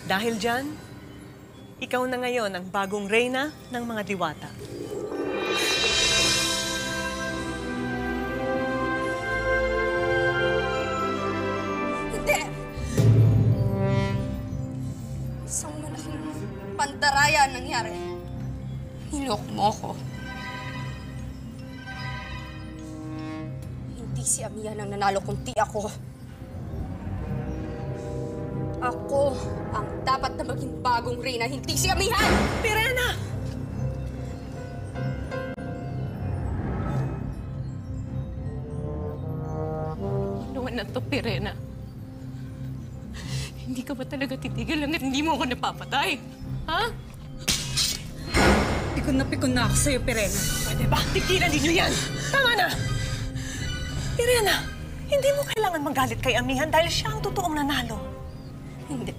Dahil dyan, ikaw na ngayon ang bagong reyna ng mga diwata. Hindi! Isang malaking pandaraya ang nangyari. Niloko mo ako. Hindi si Amihan ang nanalo kundi ako. Ako ang dapat na maging bagong reyna, hindi si Amihan! Pirena! Ano na to, Pirena? Hindi ka ba talaga titigil hanggat hindi mo ako napapatay? Ha? Pikon na ako sa'yo, Pirena. Pwede ba? Tigilan ninyo yan! Tama na! Pirena, hindi mo kailangan magalit kay Amihan dahil siya ang totoong nanalo. Hindi.